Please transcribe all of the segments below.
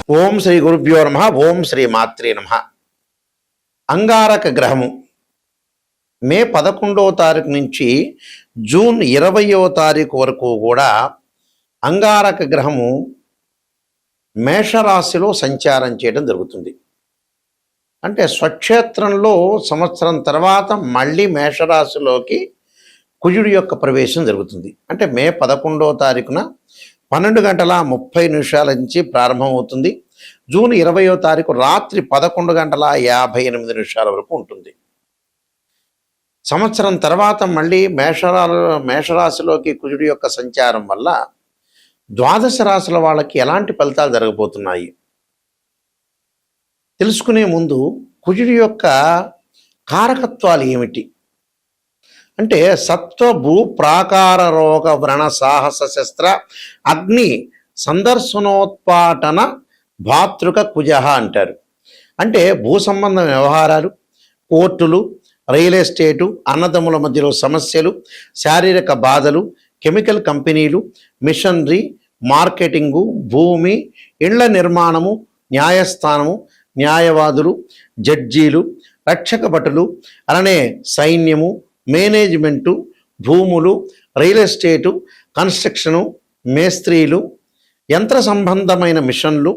ఓం శ్రీ గురుభ్యో నమః. ఓం శ్రీ మాత్రే నమః. అంగారక గ్రహము మే 11వ తారీఖు నుంచి జూన్ 20వ తారీఖు వరకు కూడా అంగారక గ్రహము మేషరాశిలో సంచారం చేయడం జరుగుతుంది. అంటే స్వక్షేత్రంలో సంవత్సరం తర్వాత మళ్ళీ మేషరాశిలోకి కుజుడి యొక్క ప్రవేశం జరుగుతుంది. అంటే మే 11వ తారీఖున 12:30 నుంచి ప్రారంభమవుతుంది. జూన్ 20వ తారీఖు రాత్రి 11:58 వరకు ఉంటుంది. సంవత్సరం తర్వాత మళ్ళీ మేషరాశిలోకి కుజుడి యొక్క సంచారం వల్ల ద్వాదశ రాశుల వాళ్ళకి ఎలాంటి ఫలితాలు జరగబోతున్నాయి తెలుసుకునే ముందు కుజుడి యొక్క కారకత్వాలు ఏమిటి అంటే సత్వ భూ ప్రాకార రోగ వ్రణ సాహస శస్త్ర అగ్ని సందర్శనోత్పాటన భాతృక కుజ అంటారు. అంటే భూ సంబంధ వ్యవహారాలు, కోర్టులు, రియల్ ఎస్టేటు, అన్నదమ్ముల మధ్యలో సమస్యలు, శారీరక బాధలు, కెమికల్ కంపెనీలు, మిషనరీ, మార్కెటింగు, భూమి, ఇళ్ల నిర్మాణము, న్యాయస్థానము, న్యాయవాదులు, జడ్జీలు, రక్షక భటులు, అలానే సైన్యము, మేనేజ్మెంటు, భూములు, రియల్ ఎస్టేటు, కన్స్ట్రక్షను, మేస్త్రీలు, యంత్ర సంబంధమైన మిషన్లు,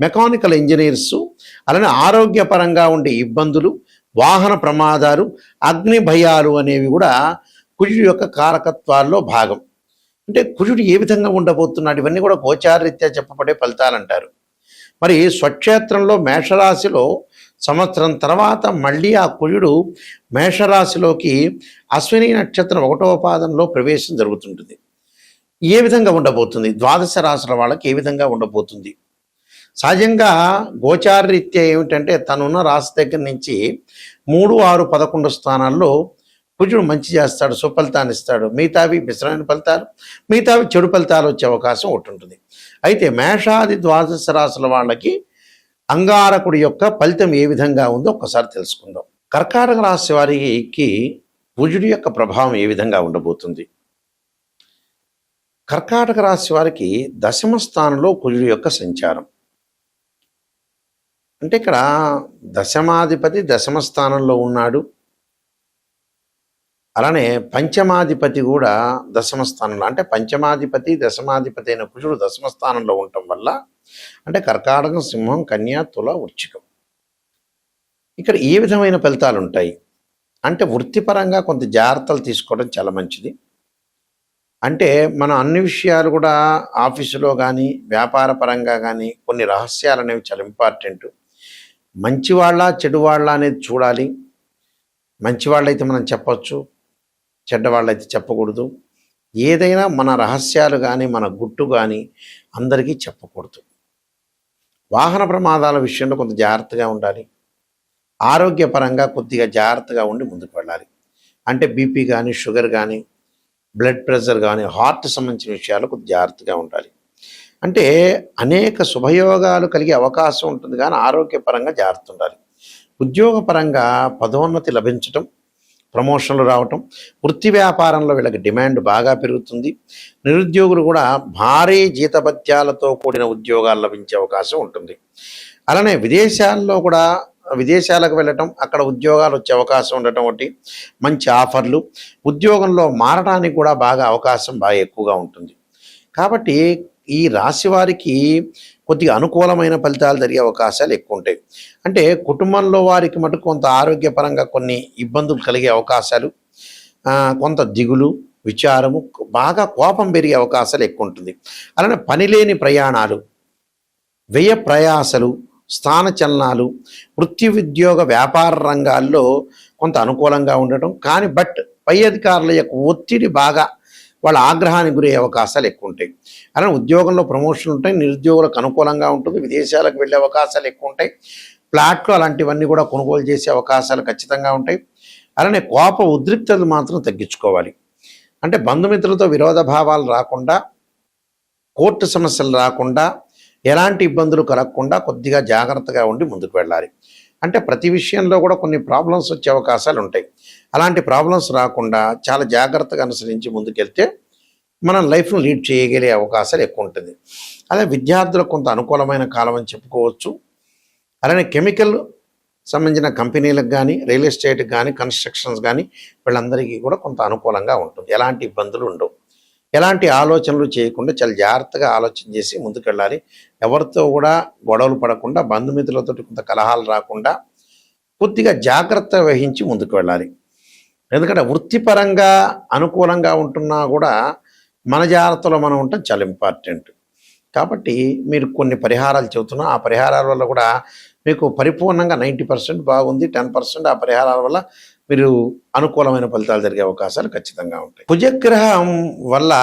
మెకానికల్ ఇంజనీర్సు, అలానే ఆరోగ్యపరంగా ఉండే ఇబ్బందులు, వాహన ప్రమాదాలు, అగ్ని భయాలు అనేవి కూడా కుజుడి యొక్క కారకత్వాల్లో భాగం. అంటే కుజుడు ఏ విధంగా ఉండబోతున్నాడు ఇవన్నీ కూడా గోచారరీత్యా చెప్పబడే ఫలితాలంటారు. మరి స్వక్షేత్రంలో మేషరాశిలో సంవత్సరం తర్వాత మళ్ళీ ఆ కుజుడు మేషరాశిలోకి అశ్విని నక్షత్రం 1వ పాదంలో ప్రవేశం జరుగుతుంటుంది. ఏ విధంగా ఉండబోతుంది, ద్వాదశ రాశుల వాళ్ళకి ఏ విధంగా ఉండబోతుంది? సహజంగా గోచారరీత్యా ఏమిటంటే తనున్న రాశి దగ్గర నుంచి 3, 6, 11 స్థానాల్లో కుజుడు మంచి చేస్తాడు, సుఫలితాన్ని ఇస్తాడు. మిగతావి మిశ్రమైన ఫలితాలు, మిగతావి చెడు ఫలితాలు వచ్చే అవకాశం ఒకటి ఉంటుంది. అయితే మేషాది ద్వాదశ రాశుల వాళ్ళకి అంగారకుడి యొక్క ఫలితం ఏ విధంగా ఉందో ఒక్కసారి తెలుసుకుందాం. కర్కాటక రాశి వారికి కుజుడి యొక్క ప్రభావం ఏ విధంగా ఉండబోతుంది? కర్కాటక రాశి వారికి 10వ స్థానంలో కుజుడి యొక్క సంచారం. అంటే ఇక్కడ దశమాధిపతి 10వ స్థానంలో ఉన్నాడు, అలానే పంచమాధిపతి కూడా 10వ స్థానంలో. అంటే పంచమాధిపతి, దశమాధిపతి అయిన కుజుడు 10వ స్థానంలో ఉండటం వల్ల అంటే కర్కాటకం, సింహం, కన్య, తుల, వృశ్చికం ఇక్కడ ఏ విధమైన ఫలితాలు ఉంటాయి అంటే వృత్తిపరంగా కొంత జాగ్రత్తలు తీసుకోవడం చాలా మంచిది. అంటే మనం అన్ని విషయాలు కూడా ఆఫీసులో కానీ వ్యాపార పరంగా కానీ కొన్ని రహస్యాలు అనేవి చాలా ఇంపార్టెంట్. మంచివాళ్ళ చెడువాళ్ళ అనేది చూడాలి. మంచివాళ్ళైతే మనం చెప్పచ్చు, చెడ్డవాళ్ళైతే చెప్పకూడదు. ఏదైనా మన రహస్యాలు కానీ మన గుట్టు కానీ అందరికీ చెప్పకూడదు. వాహన ప్రమాదాల విషయంలో కొంత జాగ్రత్తగా ఉండాలి. ఆరోగ్యపరంగా కొద్దిగా జాగ్రత్తగా ఉండి ముందుకు వెళ్ళాలి. అంటే బీపీ కానీ, షుగర్ కానీ, బ్లడ్ ప్రెషర్ కానీ, హార్ట్ సంబంధించిన విషయాలు కొద్దిగా జాగ్రత్తగా ఉండాలి. అంటే అనేక శుభయోగాలు కలిగే అవకాశం ఉంటుంది కానీ ఆరోగ్యపరంగా జాగ్రత్త ఉండాలి. ఉద్యోగపరంగా పదోన్నతి లభించటం, ప్రమోషన్లు రావటం, వృత్తి వ్యాపారంలో వీళ్ళకి డిమాండ్ బాగా పెరుగుతుంది. నిరుద్యోగులు కూడా భారీ జీతభత్యాలతో కూడిన ఉద్యోగాలు లభించే అవకాశం ఉంటుంది. అలానే విదేశాలకు వెళ్ళటం, అక్కడ ఉద్యోగాలు వచ్చే అవకాశం ఉండటం, ఒకటి మంచి ఆఫర్లు, ఉద్యోగంలో మారడానికి కూడా అవకాశం బాగా ఎక్కువగా ఉంటుంది. కాబట్టి ఈ రాశి వారికి కొద్దిగా అనుకూలమైన ఫలితాలు జరిగే అవకాశాలు ఎక్కువ ఉంటాయి. అంటే కుటుంబంలో వారికి మటుకు కొంత ఆరోగ్యపరంగా కొన్ని ఇబ్బందులు కలిగే అవకాశాలు, కొంత దిగులు, విచారము, బాగా కోపం పెరిగే అవకాశాలు ఎక్కువ ఉంటుంది. అలానే పనిలేని ప్రయాణాలు, వ్యయ ప్రయాసలు, స్థానచలనాలు, వృత్తి ఉద్యోగ వ్యాపార రంగాల్లో కొంత అనుకూలంగా ఉండటం కానీ పై అధికారుల యొక్క ఒత్తిడి బాగా వాళ్ళ ఆగ్రహానికి గురయ్యే అవకాశాలు ఎక్కువ ఉంటాయి. అలానే ఉద్యోగంలో ప్రమోషన్లు ఉంటాయి, నిరుద్యోగులకు అనుకూలంగా ఉంటుంది, విదేశాలకు వెళ్ళే అవకాశాలు ఎక్కువ ఉంటాయి, ఫ్లాట్లు అలాంటివన్నీ కూడా కొనుగోలు చేసే అవకాశాలు ఖచ్చితంగా ఉంటాయి. అలానే కోప ఉద్రిక్తతలు మాత్రం తగ్గించుకోవాలి. అంటే బంధుమిత్రులతో విరోధ భావాలు రాకుండా, కోర్టు సమస్యలు రాకుండా, ఎలాంటి ఇబ్బందులు కలగకుండా కొద్దిగా జాగ్రత్తగా ఉండి ముందుకు వెళ్ళాలి. అంటే ప్రతి విషయంలో కూడా కొన్ని ప్రాబ్లమ్స్ వచ్చే అవకాశాలు ఉంటాయి. అలాంటి ప్రాబ్లమ్స్ రాకుండా చాలా జాగ్రత్తగా అనుసరించి ముందుకెళ్తే మనం లైఫ్ను లీడ్ చేయగలిగే అవకాశాలు ఎక్కువ ఉంటుంది. అదే విద్యార్థులకు కొంత అనుకూలమైన కాలం అని చెప్పుకోవచ్చు. అలానే కెమికల్ సంబంధించిన కంపెనీలకు కానీ, రియల్ ఎస్టేట్కి కానీ, కన్స్ట్రక్షన్స్ కానీ వీళ్ళందరికీ కూడా కొంత అనుకూలంగా ఉంటుంది. ఎలాంటి ఇబ్బందులు ఉండవు. ఎలాంటి ఆలోచనలు చేయకుండా చాలా జాగ్రత్తగా ఆలోచన చేసి ముందుకెళ్ళాలి. ఎవరితో కూడా గొడవలు పడకుండా, బంధుమిత్రులతో కొంత కలహాలు రాకుండా కొద్దిగా జాగ్రత్త వహించి ముందుకు వెళ్ళాలి. ఎందుకంటే వృత్తిపరంగా అనుకూలంగా ఉంటున్నా కూడా మన జాగ్రత్తలో మనం ఉండటం చాలా ఇంపార్టెంట్. కాబట్టి మీరు కొన్ని పరిహారాలు చెబుతున్నా, ఆ పరిహారాల వల్ల కూడా మీకు పరిపూర్ణంగా 90% బాగుంది. 10% ఆ పరిహారాల వల్ల మీరు అనుకూలమైన ఫలితాలు జరిగే అవకాశాలు ఖచ్చితంగా ఉంటాయి. కుజగ్రహం వల్ల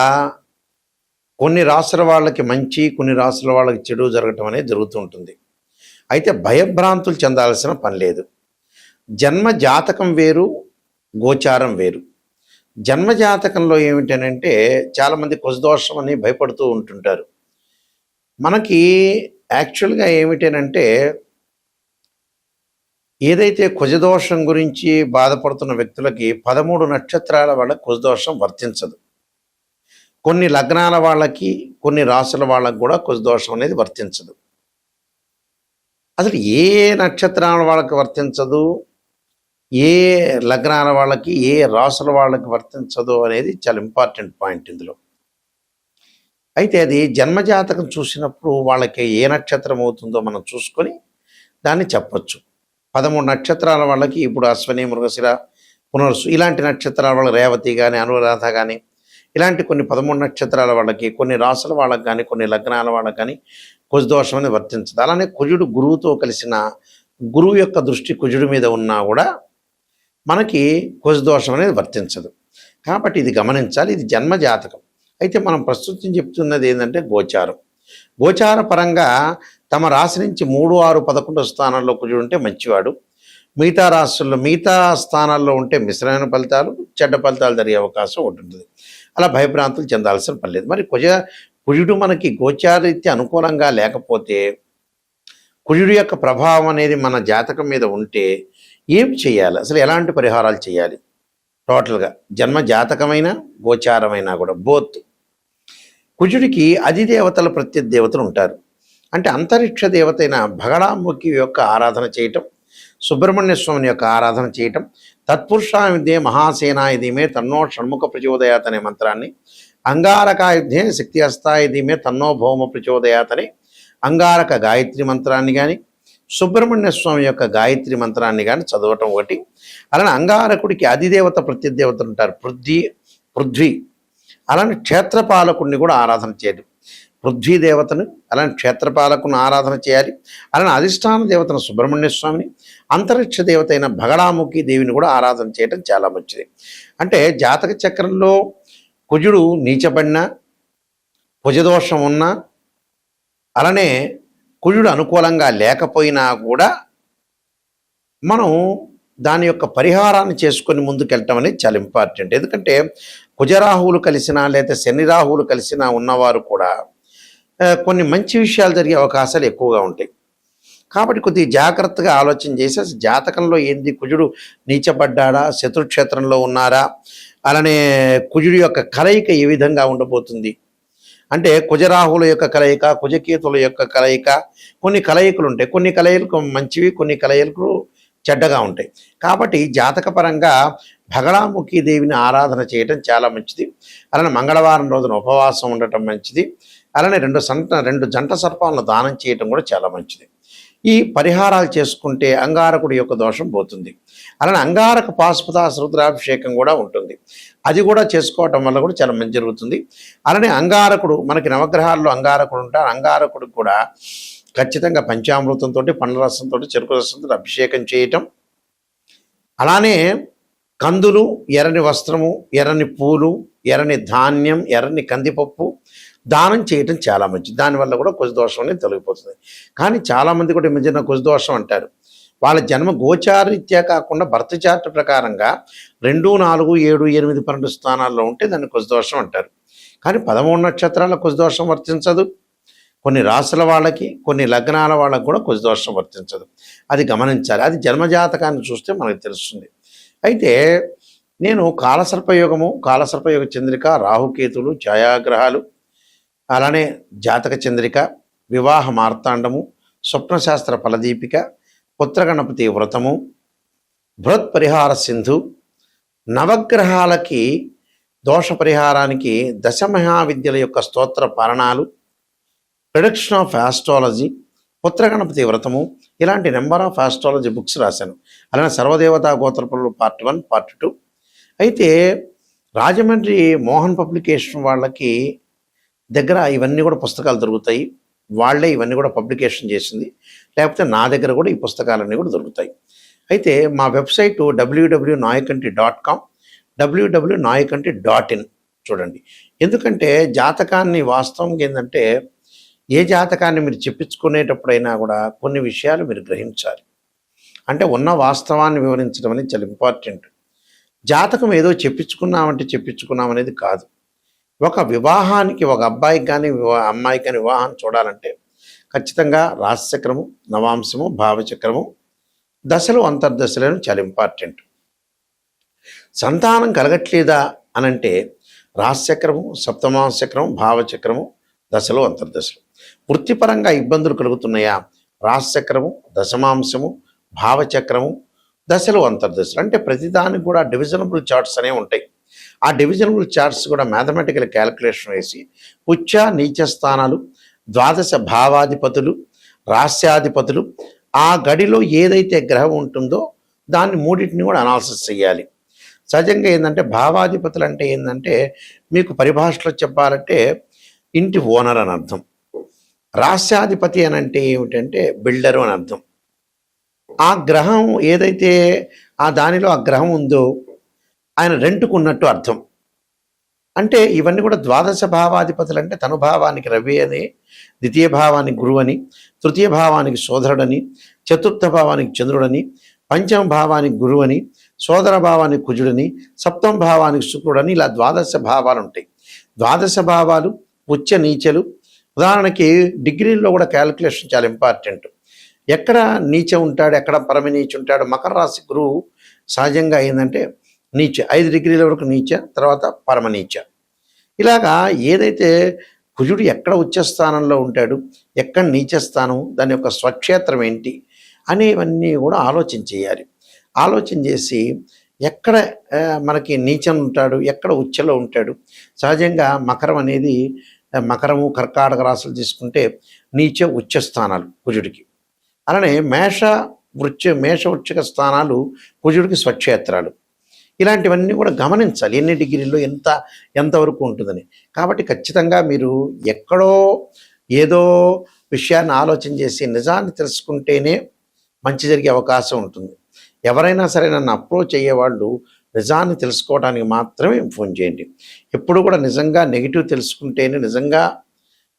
కొన్ని రాసుల వాళ్ళకి మంచి, కొన్ని రాసుల వాళ్ళకి చెడు జరగటం అనేది జరుగుతూ ఉంటుంది. అయితే భయభ్రాంతులు చెందాల్సిన పని లేదు. జన్మ జాతకం వేరు, గోచారం వేరు. జన్మ జాతకంలో ఏమిటనంటే చాలామంది కుజదోషం అని భయపడుతూ ఉంటుంటారు. మనకి యాక్చువల్గా ఏమిటనంటే ఏదైతే కుజదోషం గురించి బాధపడుతున్న వ్యక్తులకి 13 నక్షత్రాల వాళ్ళకి కుజదోషం వర్తించదు. కొన్ని లగ్నాల వాళ్ళకి, కొన్ని రాసుల వాళ్ళకి కూడా కుజదోషం అనేది వర్తించదు. అసలు ఏ నక్షత్రాల వాళ్ళకి వర్తించదు, ఏ లగ్నాల వాళ్ళకి, ఏ రాసుల వాళ్ళకి వర్తించదు అనేది చాలా ఇంపార్టెంట్ పాయింట్ ఇందులో. అయితే అది జన్మజాతకం చూసినప్పుడు వాళ్ళకి ఏ నక్షత్రం అవుతుందో మనం చూసుకొని దాన్ని చెప్పొచ్చు. 13 నక్షత్రాల వాళ్ళకి ఇప్పుడు అశ్విని, మృగశిర, పునర్సు ఇలాంటి నక్షత్రాల వాళ్ళకి రేవతి కానీ, అనురాధ కానీ ఇలాంటి కొన్ని 13 నక్షత్రాల వాళ్ళకి, కొన్ని రాసుల వాళ్ళకి కానీ, కొన్ని లగ్నాల వాళ్ళకి కానీ కుజదోషం అనేది వర్తించదు. అలానే కుజుడు గురువుతో కలిసిన గురువు యొక్క దృష్టి కుజుడి మీద ఉన్నా కూడా మనకి కుజదోషం అనేది వర్తించదు. కాబట్టి ఇది గమనించాలి. ఇది జన్మ జాతకం. అయితే మనం ప్రస్తుతం చెప్తున్నది ఏంటంటే గోచారం. గోచార పరంగా తమ రాశి నుంచి 3, 6, 11 స్థానాల్లో కుజుడు ఉంటే మంచివాడు. మిగతా రాశుల్లో మిగతా స్థానాల్లో ఉంటే మిశ్రమైన ఫలితాలు, చెడ్డ ఫలితాలు జరిగే అవకాశం ఉంటుంది. అలా భయభ్రాంతులు చెందాల్సిన పని లేదు. మరి కుజుడు మనకి గోచారరీత్యా అనుకూలంగా లేకపోతే, కుజుడు యొక్క ప్రభావం అనేది మన జాతకం మీద ఉంటే ఏం చేయాలి, అసలు ఎలాంటి పరిహారాలు చేయాలి? టోటల్గా జన్మ జాతకమైన గోచారమైనా కూడా బోత్. కుజుడికి అధిదేవతల ప్రత్యదేవతలు ఉంటారు. అంటే అంతరిక్ష దేవత అయిన భగడాముఖి యొక్క ఆరాధన చేయటం, సుబ్రహ్మణ్య స్వామిని యొక్క ఆరాధన చేయటం, తత్పురుషాయుధే మహాసేనాయుధీమే తన్నో షణ్ముఖ ప్రచోదయాత్ అనే మంత్రాన్ని, అంగారకాయుధే శక్తి హస్తాయుధీమే తన్నో భౌమ ప్రచోదయాత్ అనే అంగారక గాయత్రి మంత్రాన్ని కానీ, సుబ్రహ్మణ్య స్వామి యొక్క గాయత్రి మంత్రాన్ని కానీ చదవటం ఒకటి. అలానే అంగారకుడికి అధిదేవత ప్రత్యదేవతలు ఉంటారు, పృథ్వీ. అలానే క్షేత్రపాలకుడిని కూడా ఆరాధన చేయాలి. పృథ్వీ దేవతను, అలానే క్షేత్రపాలకుని ఆరాధన చేయాలి. అలానే అధిష్టాన దేవతను సుబ్రహ్మణ్య స్వామిని, అంతరిక్ష దేవత అయిన భగడాముఖి దేవిని కూడా ఆరాధన చేయడం చాలా మంచిది. అంటే జాతక చక్రంలో కుజుడు నీచబడినా, కుజదోషం ఉన్నా, అలానే కుజుడు అనుకూలంగా లేకపోయినా కూడా మనం దాని యొక్క పరిహారాన్ని చేసుకొని ముందుకెళ్ళటం అనేది చాలా ఇంపార్టెంట్. ఎందుకంటే కుజరాహువులు కలిసినా లేదా శని రాహువులు కలిసినా ఉన్నవారు కూడా కొన్ని మంచి విషయాలు జరిగే అవకాశాలు ఎక్కువగా ఉంటాయి. కాబట్టి కొద్దిగా జాగ్రత్తగా ఆలోచన చేసి అసలు జాతకంలో ఏంది, కుజుడు నీచబడ్డాడా, శత్రుక్షేత్రంలో ఉన్నారా, అలానే కుజుడు యొక్క కలయిక ఏ విధంగా ఉండబోతుంది అంటే కుజరాహుల యొక్క కలయిక, కుజకేతుల యొక్క కలయిక, కొన్ని కలయికలు ఉంటాయి. కొన్ని కలయికలు మంచివి, కొన్ని కలయికలు చెడ్డగా ఉంటాయి. కాబట్టి జాతకపరంగా భగడాముఖి దేవిని ఆరాధన చేయటం చాలా మంచిది. అలానే మంగళవారం రోజున ఉపవాసం ఉండటం మంచిది. అలానే రెండు జంట సర్పాలను దానం చేయటం కూడా చాలా మంచిది. ఈ పరిహారాలు చేసుకుంటే అంగారకుడి యొక్క దోషం పోతుంది. అలానే అంగారక పాశుపతాస రుద్రాభిషేకం కూడా ఉంటుంది. అది కూడా చేసుకోవటం వల్ల కూడా చాలా మంచి జరుగుతుంది. అలానే అంగారకుడు మనకి నవగ్రహాల్లో అంగారకుడు ఉంటారు. అంగారకుడికి కూడా ఖచ్చితంగా పంచామృతంతో, పండ్ల రసంతో, చెరుకు రసంతో అభిషేకం చేయటం, అలానే కందులు, ఎర్రని వస్త్రము, ఎర్రని పూలు, ఎర్రని ధాన్యం, ఎర్రని కందిపప్పు దానం చేయటం చాలా మంచిది. దానివల్ల కూడా కుజదోషం అనేది తొలగిపోతుంది. కానీ చాలామంది కూడా ఈ మధ్యన కుజదోషం అంటారు. వాళ్ళ జన్మ గోచారీత్యా కాకుండా భర్త చార్ట్ ప్రకారంగా 2, 4, 7, 8, 12 స్థానాల్లో ఉంటే దాన్ని కుజదోషం అంటారు. కానీ 13 నక్షత్రాల కుజదోషం వర్తించదు. కొన్ని రాసుల వాళ్ళకి, కొన్ని లగ్నాల వాళ్ళకి కూడా కుజదోషం వర్తించదు. అది గమనించాలి. అది జన్మజాతకాన్ని చూస్తే మనకు తెలుస్తుంది. అయితే నేను కాలసర్పయోగము, కాలసర్పయోగ చంద్రిక, రాహుకేతులు, ఛాయాగ్రహాలు, అలానే జాతక చంద్రిక, వివాహ మార్తాండము, స్వప్నశాస్త్ర ఫలదీపిక, పుత్రగణపతి వ్రతము, బృహత్ పరిహార సింధు, నవగ్రహాలకి దోష పరిహారానికి దశమహావిద్యల యొక్క స్తోత్ర పారణాలు, ప్రిడిక్షన్ ఆఫ్ ఆస్ట్రాలజీ, పుత్రగణపతి వ్రతము, ఇలాంటి నెంబర్ ఆఫ్ ఆస్ట్రాలజీ బుక్స్ రాశాను. అలానే సర్వదేవతా గోత్రపురులు పార్ట్ 1, పార్ట్ 2. అయితే రాజమండ్రి మోహన్ పబ్లికేషన్ వాళ్ళకి దగ్గర ఇవన్నీ కూడా పుస్తకాలు దొరుకుతాయి. వాళ్ళే ఇవన్నీ కూడా పబ్లికేషన్ చేసింది. లేకపోతే నా దగ్గర కూడా ఈ పుస్తకాలన్నీ కూడా దొరుకుతాయి. అయితే మా వెబ్సైటు www.nayakanti.com, www.nayakanti.in చూడండి. ఎందుకంటే జాతకాన్ని వాస్తవంగా ఏంటంటే ఏ జాతకాన్ని మీరు చెప్పించుకునేటప్పుడైనా కూడా కొన్ని విషయాలు మీరు గ్రహించాలి. అంటే ఉన్న వాస్తవాన్ని వివరించడం అనేది చాలా ఇంపార్టెంట్. జాతకం ఏదో చెప్పించుకున్నామంటే చెప్పించుకున్నాం అనేది కాదు. ఒక వివాహానికి, ఒక అబ్బాయికి కానీ అమ్మాయికి కానీ వివాహం చూడాలంటే ఖచ్చితంగా రాశిచక్రము, నవాంశము, భావచక్రము, దశలు, అంతర్దశలను చాలా ఇంపార్టెంట్. సంతానం కలగట్లేదా అనంటే రాశిచక్రము, సప్తమాంశచక్రము, భావచక్రము, దశలు, అంతర్దశలు. వృత్తిపరంగా ఇబ్బందులు కలుగుతున్నాయా? రాశిచక్రము, దశమాంశము, భావచక్రము, దశలు, అంతర్దశలు. అంటే ప్రతిదానికి కూడా డివిజనబుల్ చార్ట్స్ అనేవి ఉంటాయి. ఆ డివిజనబుల్ చార్ట్స్ కూడా మ్యాథమెటికల్ క్యాలిక్యులేషన్ వేసి ఉచ్చ నీచ స్థానాలు, ద్వాదశ భావాధిపతులు, రాస్యాధిపతులు, ఆ గడిలో ఏదైతే గ్రహం ఉంటుందో దాన్ని మూడింటిని కూడా అనాలిసిస్ చేయాలి. సహజంగా ఏంటంటే భావాధిపతులు అంటే ఏంటంటే మీకు పరిభాషలో చెప్పాలంటే ఇంటి ఓనర్ అని అర్థం. రాస్యాధిపతి అని అంటే ఏమిటంటే బిల్డరు అని అర్థం. ఆ గ్రహం ఏదైతే దానిలో ఆ గ్రహం ఉందో ఆయన రెంట్కు ఉన్నట్టు అర్థం. అంటే ఇవన్నీ కూడా ద్వాదశ భావాధిపతులు. అంటే తను భావానికి రవి అని, ద్వితీయ భావానికి గురువు అని, తృతీయ భావానికి సోదరుడని, చతుర్థ భావానికి చంద్రుడని, పంచమ భావానికి గురువు అని, సోదర భావానికి కుజుడని, సప్తమ భావానికి శుక్రుడని, ఇలా ద్వాదశ భావాలు ఉంటాయి. ద్వాదశ భావాలు ఉచ్చ నీచలు. ఉదాహరణకి డిగ్రీల్లో కూడా క్యాలిక్యులేషన్ చాలా ఇంపార్టెంట్. ఎక్కడ నీచ ఉంటాడు, ఎక్కడ పరమ నీచ ఉంటాడు. మకర రాశి గురువు సహజంగా ఏంటంటే నీచ, 5 డిగ్రీల వరకు నీచ, తర్వాత పరమనీచ. ఇలాగా ఏదైతే కుజుడు ఎక్కడ ఉచ్చ స్థానంలో ఉంటాడు, ఎక్కడ నీచ స్థానం, దాని యొక్క స్వక్షేత్రం ఏంటి అనేవన్నీ కూడా ఆలోచన చేయాలి. ఆలోచన చేసి ఎక్కడ మనకి నీచం ఉంటాడు, ఎక్కడ ఉచ్చలో ఉంటాడు. సహజంగా మకరం అనేది మకరము, కర్కాటక రాశులు తీసుకుంటే నీచ ఉచ్చ స్థానాలు కుజుడికి. అలానే మేష వృశ్చిక స్థానాలు కుజుడికి స్వక్షేత్రాలు. ఇలాంటివన్నీ కూడా గమనించాలి, ఎన్ని డిగ్రీల్లో ఎంతవరకు ఉంటుందని. కాబట్టి ఖచ్చితంగా మీరు ఎక్కడో ఏదో విషయాన్ని ఆలోచన చేసి నిజాన్ని తెలుసుకుంటేనే మంచి జరిగే అవకాశం ఉంటుంది. ఎవరైనా సరే నన్ను అప్రోచ్ అయ్యేవాళ్ళు నిజాన్ని తెలుసుకోవడానికి మాత్రమే ఫోన్ చేయండి. ఎప్పుడు కూడా నిజంగా నెగిటివ్ తెలుసుకుంటేనే, నిజంగా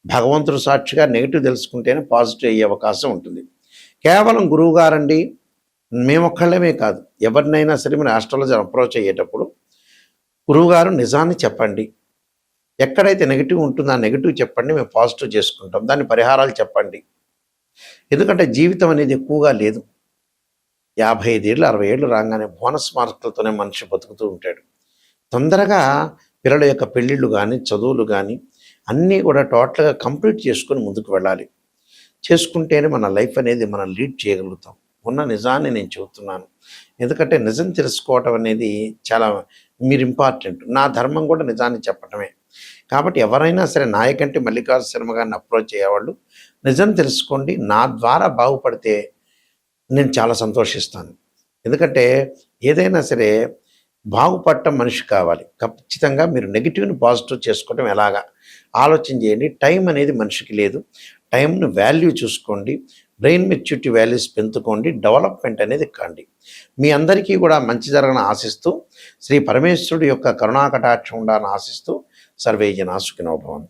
భగవంతుడు సాక్షిగా నెగిటివ్ తెలుసుకుంటేనే పాజిటివ్ అయ్యే అవకాశం ఉంటుంది. కేవలం గురువుగారండి మేమొక్కళ్ళమే కాదు, ఎవరినైనా సరే మీరు ఆస్ట్రాలజీ అప్రోచ్ అయ్యేటప్పుడు గురువుగారు నిజాన్ని చెప్పండి, ఎక్కడైతే నెగిటివ్ ఉంటుందో ఆ నెగిటివ్ చెప్పండి, మేము పాజిటివ్ చేసుకుంటాం, దాని పరిహారాలు చెప్పండి. ఎందుకంటే జీవితం అనేది ఎక్కువగా లేదు. 55 ఏళ్ళు 60 ఏళ్ళు రాగానే బోనస్ మార్కులతోనే మనిషి బతుకుతూ ఉంటాడు. తొందరగా పిల్లల యొక్క పెళ్ళిళ్ళు కానీ, చదువులు కానీ అన్నీ కూడా టోటల్గా కంప్లీట్ చేసుకొని ముందుకు వెళ్ళాలి. చేసుకుంటేనే మన లైఫ్ అనేది మనం లీడ్ చేయగలుగుతాం. ఉన్న నిజాన్ని నేను చెబుతున్నాను. ఎందుకంటే నిజం తెలుసుకోవటం అనేది చాలా మీరు ఇంపార్టెంట్. నా ధర్మం కూడా నిజాన్ని చెప్పటమే. కాబట్టి ఎవరైనా సరే నాయకంటి మల్లికార్జున శర్మ గారిని అప్రోచ్ అయ్యేవాళ్ళు నిజం తెలుసుకోండి. నా ద్వారా బాగుపడితే నేను చాలా సంతోషిస్తాను. ఎందుకంటే ఏదైనా సరే బాగుపడటం మనిషి కావాలి. ఖచ్చితంగా మీరు నెగిటివ్ని పాజిటివ్ చేసుకోవటం ఎలాగా ఆలోచన చేయండి. టైం అనేది మనిషికి లేదు. టైంను వాల్యూ చూసుకోండి. బ్రెయిన్ మెచ్యూరిటీ వాల్యూస్ పెంచుకోండి. డెవలప్మెంట్ అనేది కాండి. మీ అందరికీ కూడా మంచి జరగని ఆశిస్తూ, శ్రీ పరమేశ్వరుడు యొక్క కరుణాకటాక్షం ఉండాలని ఆశిస్తూ, సర్వే జనా సుఖినో భవంతు.